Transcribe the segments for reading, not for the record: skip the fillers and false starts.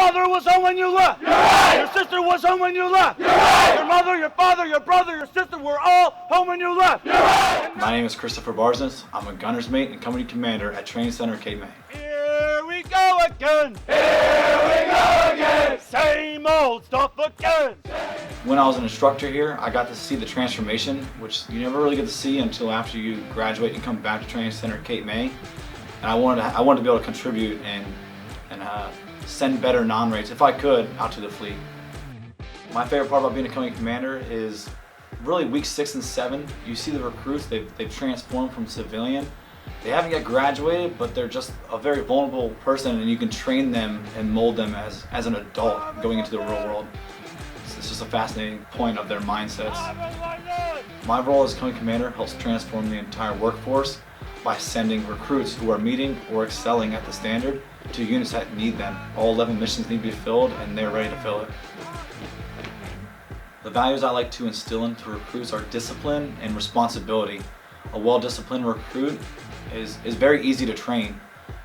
father was home when you left. You're right. Your sister was home when you left. You're right. Your mother, your father, your brother, your sister were all home when you left. You're right. My name is Christopher Barsness. I'm a gunner's mate and company commander at Training Center Cape May. Here we go again. Here we go again. Same old stuff again. When I was an instructor here, I got to see the transformation, which you never really get to see until after you graduate and come back to Training Center Cape May. And I wanted to be able to contribute and send better non-rates, if I could, out to the fleet. My favorite part about being a company commander is really week 6 and 7. You see the recruits, they've transformed from civilian. They haven't yet graduated, but they're just a very vulnerable person, and you can train them and mold them as an adult going into the real world. It's just a fascinating point of their mindsets. My role as company commander helps transform the entire workforce by sending recruits who are meeting or excelling at the standard to units that need them. All 11 missions need to be filled, and they're ready to fill it. The values I like to instill into recruits are discipline and responsibility. A well-disciplined recruit is very easy to train.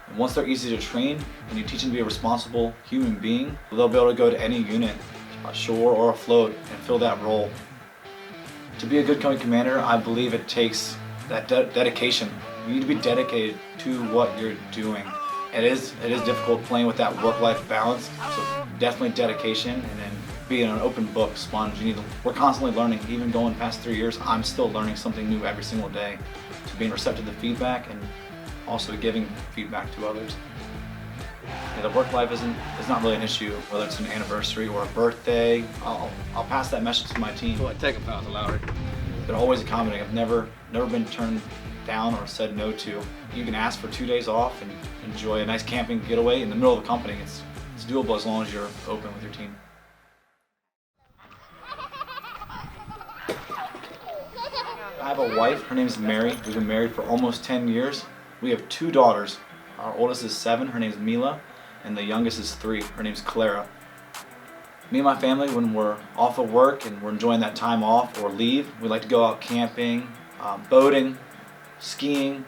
And once they're easy to train, and you teach them to be a responsible human being, they'll be able to go to any unit, ashore or afloat, and fill that role. To be a good company commander, I believe it takes that dedication. You need to be dedicated to what you're doing. It is difficult playing with that work-life balance, so definitely dedication, and then being an open book sponge. We're constantly learning. Even going past 3 years, I'm still learning something new every single day. So being receptive to feedback and also giving feedback to others. Yeah, the work life is not really an issue, whether it's an anniversary or a birthday. I'll pass that message to my team. Take a pause, Lowry. They're always accommodating. I've never been turned down or said no to. You can ask for 2 days off and enjoy a nice camping getaway in the middle of a company. It's doable as long as you're open with your team. I have a wife, her name is Mary. We've been married for almost 10 years. We have 2 daughters. Our oldest is 7, her name is Mila, and the youngest is 3, her name is Clara. Me and my family, when we're off of work and we're enjoying that time off or leave, we like to go out camping, boating, skiing,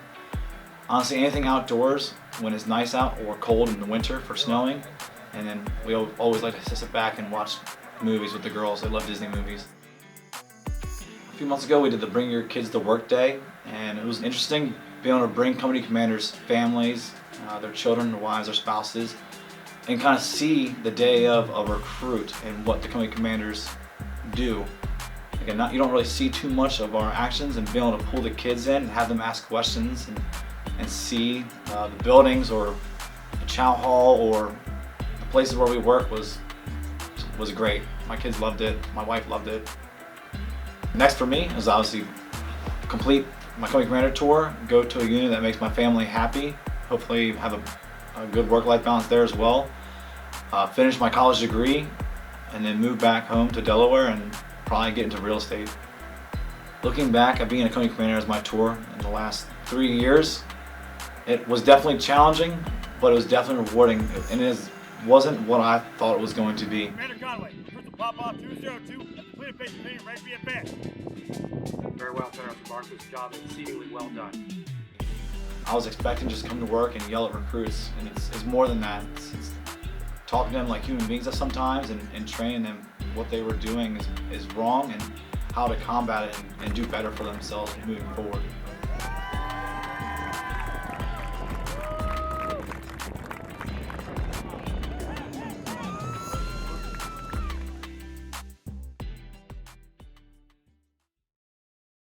honestly anything outdoors when it's nice out or cold in the winter for snowing. And then we always like to sit back and watch movies with the girls. They love Disney movies. A few months ago we did the Bring Your Kids to Work Day, and it was interesting being able to bring company commanders' families, their children, their wives, their spouses, and kind of see the day of a recruit and what the company commanders do. Again, you don't really see too much of our actions, and being able to pull the kids in and have them ask questions and see the buildings or the chow hall or the places where we work was great. My kids loved it, my wife loved it. Next for me is obviously complete my company commander tour, go to a unit that makes my family happy, hopefully have a good work-life balance there as well, finish my college degree, and then move back home to Delaware and probably get into real estate. Looking back at being a company commander as my tour in the last 3 years, it was definitely challenging, but it was definitely rewarding, and it wasn't what I thought it was going to be. Commander Conway, Crystal Pop-Off 202, completed base training, ready to be advanced. Very well, General Barsness. Job exceedingly well done. I was expecting just to come to work and yell at recruits, and it's more than that. It's talking to them like human beings sometimes and training them what they were doing is wrong and how to combat it and do better for themselves moving forward.